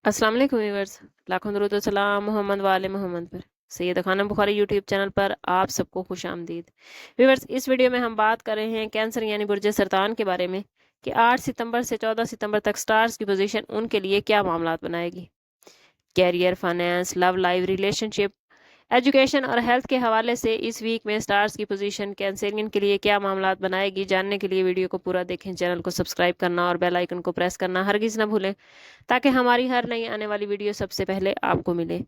अस्सलाम वालेकुम व्यूअर्स। लाखों दरूद व सलाम मोहम्मद वाले मोहम्मद पर। सैयद खानम बुखारी यूट्यूब चैनल पर आप सबको खुश आमदीद। व्यूअर्स, इस वीडियो में हम बात कर रहे हैं कैंसर यानी बुर्ज सरतान के बारे में कि 8 सितंबर से 14 सितंबर तक स्टार्स की पोजीशन उनके लिए क्या मामलात बनाएगी। Career, finance, love life, relationship, education और हेल्थ के हवाले से इस वीक में स्टार्स की पोजीशन कैंसेरियन के लिए क्या मामलात बनाएगी, जानने के लिए वीडियो को पूरा देखें। चैनल को सब्सक्राइब करना और बेल आइकन को प्रेस करना हरगिज़ ना भूलें ताकि हमारी हर नई आने वाली वीडियो सबसे पहले आपको मिले।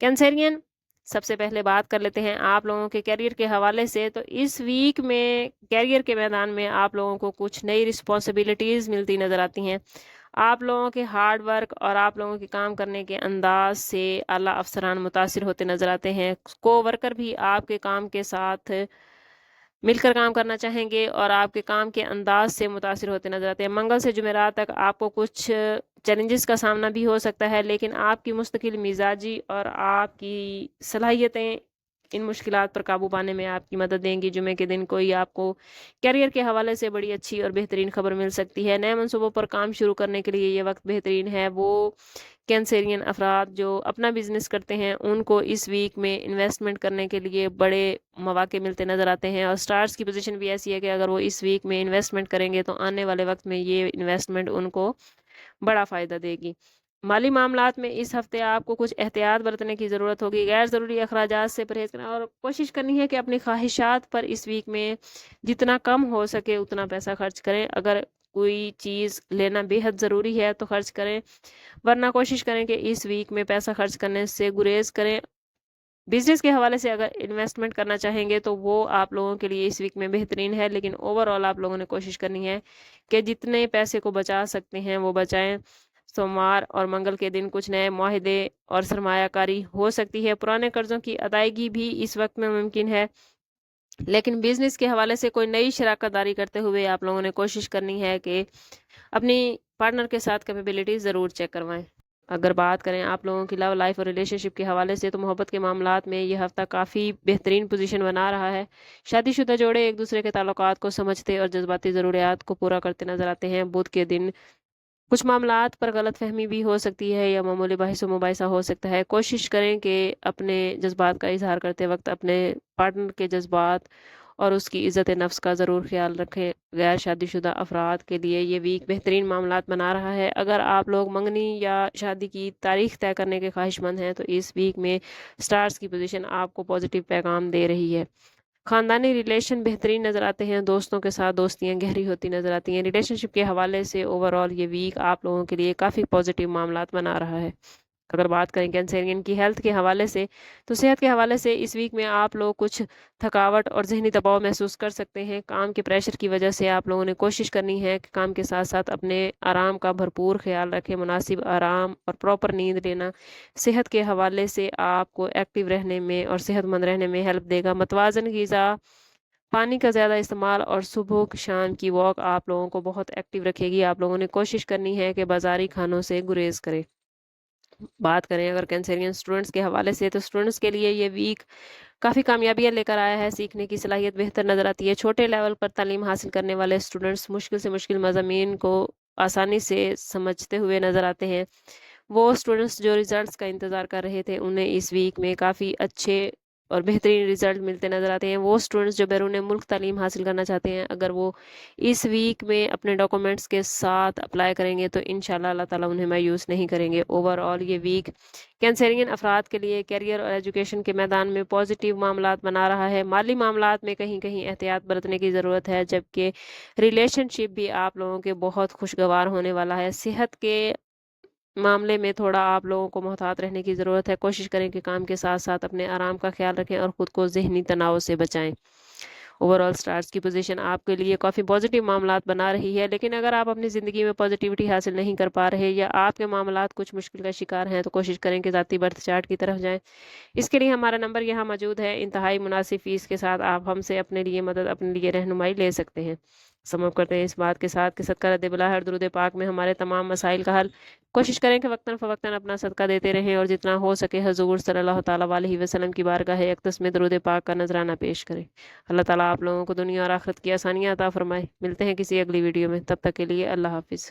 कैंसेरियन, सबसे पहले बात कर लेते हैं आप लोगों के कैरियर के हवाले से। तो इस वीक में कैरियर के मैदान में आप लोगों को कुछ नई रिस्पॉन्सिबिलिटीज़ मिलती नज़र आती हैं। आप लोगों के हार्ड वर्क और आप लोगों के काम करने के अंदाज से आला अफसरान मुतासिर होते नज़र आते हैं। को वर्कर भी आपके काम के साथ मिलकर काम करना चाहेंगे और आपके काम के अंदाज से मुतासिर होते नजर आते हैं। मंगल से जुमेरात तक आपको कुछ चैलेंजेस का सामना भी हो सकता है, लेकिन आपकी मुस्तकिल मिजाजी और आपकी सलाहियतें इन मुश्किलात पर काबू पाने में आपकी मदद देंगी। जुमे के दिन कोई आपको कैरियर के हवाले से बड़ी अच्छी और बेहतरीन खबर मिल सकती है। नए मनसूबों पर काम शुरू करने के लिए ये वक्त बेहतरीन है। वो कैंसेरियन अफराद जो अपना बिजनेस करते हैं उनको इस वीक में इन्वेस्टमेंट करने के लिए बड़े मौके मिलते नज़र आते हैं। और स्टार्स की पोजीशन भी ऐसी है कि अगर वो इस वीक में इन्वेस्टमेंट करेंगे तो आने वाले वक्त में ये इन्वेस्टमेंट उनको बड़ा फ़ायदा देगी। माली मामलात में इस हफ्ते आपको कुछ एहतियात बरतने की ज़रूरत होगी। गैर ज़रूरी अखराजात से परहेज़ करना और कोशिश करनी है कि अपनी ख्वाहिशात पर इस वीक में जितना कम हो सके उतना पैसा खर्च करें। अगर कोई चीज़ लेना बेहद ज़रूरी है तो खर्च करें, वरना कोशिश करें कि इस वीक में पैसा खर्च करने से गुरेज करें। बिजनेस के हवाले से अगर इन्वेस्टमेंट करना चाहेंगे तो वो आप लोगों के लिए इस वीक में बेहतरीन है, लेकिन ओवरऑल आप लोगों ने कोशिश करनी है कि जितने पैसे को बचा सकते हैं वो बचाएं। सोमवार और मंगल के दिन कुछ नए मुआहदे और सरमायाकारी हो सकती है। पुराने कर्जों की अदायगी भी इस वक्त में मुमकिन है, लेकिन बिजनेस के हवाले से कोई नई शराकत दारी करते हुए आप लोगों ने कोशिश करनी है कि अपनी पार्टनर के साथ कैपेबिलिटीज ज़रूर चेक करवाएं। अगर बात करें आप लोगों की लव लाइफ और रिलेशनशिप के हवाले से, तो मोहब्बत के मामलात में ये हफ्ता काफ़ी बेहतरीन पोजीशन बना रहा है। शादीशुदा जोड़े एक दूसरे के ताल्लुकात को समझते और जज्बाती ज़रूरियात को पूरा करते नजर आते हैं। बुध के दिन कुछ मामलात पर गलतफहमी भी हो सकती है या मामूली बहस मुबाहिसा हो सकता है। कोशिश करें कि अपने जज्बात का इजहार करते वक्त अपने पार्टनर के जज्बात और उसकी इज़्ज़त नफ्स का ज़रूर ख्याल रखें। गैर शादीशुदा अफराद के लिए ये वीक बेहतरीन मामलात बना रहा है। अगर आप लोग मंगनी या शादी की तारीख तय करने के ख्वाहिशमंद हैं तो इस वीक में स्टार्स की पोजीशन आपको पॉजिटिव पैगाम दे रही है। खानदानी रिलेशन बेहतरीन नज़र आते हैं। दोस्तों के साथ दोस्तियां गहरी होती नज़र आती हैं। रिलेशनशिप के हवाले से ओवरऑल ये वीक आप लोगों के लिए काफ़ी पॉजिटिव मामलात बना रहा है। अगर बात करें कैंसेरियन की हेल्थ के हवाले से, तो सेहत के हवाले से इस वीक में आप लोग कुछ थकावट और जहनी दबाव महसूस कर सकते हैं। काम के प्रेशर की वजह से आप लोगों ने कोशिश करनी है कि काम के साथ साथ अपने आराम का भरपूर ख्याल रखें। मुनासिब आराम और प्रॉपर नींद लेना सेहत के हवाले से आपको एक्टिव रहने में और सेहतमंद रहने में हेल्प देगा। मतवाजन ग़िज़ा, पानी का ज़्यादा इस्तेमाल और सुबह शाम की वॉक आप लोगों को बहुत एक्टिव रखेगी। आप लोगों ने कोशिश करनी है कि बाज़ारी खानों से गुरेज करें। बात करें अगर कैंसेरियन स्टूडेंट्स के हवाले से, तो स्टूडेंट्स के लिए ये वीक काफ़ी कामयाबियाँ लेकर आया है। सीखने की सलाहियत बेहतर नज़र आती है। छोटे लेवल पर तालीम हासिल करने वाले स्टूडेंट्स मुश्किल से मुश्किल मज़ामीन को आसानी से समझते हुए नज़र आते हैं। वो स्टूडेंट्स जो रिजल्ट्स का इंतज़ार कर रहे थे उन्हें इस वीक में काफ़ी अच्छे और बेहतरीन रिजल्ट मिलते नज़र आते हैं। वो स्टूडेंट्स जो बैरून मुल्क तालीम हासिल करना चाहते हैं, अगर वो इस वीक में अपने डॉक्यूमेंट्स के साथ अप्लाई करेंगे तो इंशाल्लाह अल्लाह ताला उन्हें मायूस नहीं करेंगे। ओवरऑल ये वीक कैंसेरियन अफराद के लिए कैरियर और एजुकेशन के मैदान में पॉजिटिव मामलात बना रहा है। माली मामलात में कहीं कहीं एहतियात बरतने की ज़रूरत है, जबकि रिलेशनशिप भी आप लोगों के बहुत खुशगवार होने वाला है। सेहत के मामले में थोड़ा आप लोगों को मोहतात रहने की ज़रूरत है। कोशिश करें कि काम के साथ साथ अपने आराम का ख्याल रखें और ख़ुद को ज़हनी तनाव से बचाएं। ओवरऑल स्टार्स की पोजीशन आपके लिए काफ़ी पॉजिटिव मामलात बना रही है, लेकिन अगर आप अपनी ज़िंदगी में पॉजिटिविटी हासिल नहीं कर पा रहे या आपके मामलात कुछ मुश्किल का शिकार हैं तो कोशिश करें कि ज़ाती बर्थ चार्ट की तरफ जाएं। इसके लिए हमारा नंबर यहाँ मौजूद है। इंतहाई मुनासिब फ़ीस के साथ आप हमसे अपने लिए मदद, अपने लिए रहनुमाई ले सकते हैं। समाप्त करते हैं इस बात के साथ कि सदका रद्द बिला हर दुरूद पाक में हमारे तमाम मसाइल का हल। कोशिश करें कि वक्तन फ़वक्तन अपना सदका देते रहें और जितना हो सके हुज़ूर सल्लल्लाहु ताला अलैहि वसल्लम की बारगाह अक़दस में दुरूद पाक का नजराना पेश करें। अल्लाह ताला आप लोगों को दुनिया और आखिरत की आसानियाँ अता फरमाए। मिलते हैं किसी अगली वीडियो में, तब तक के लिए अल्लाह हाफ़िज़।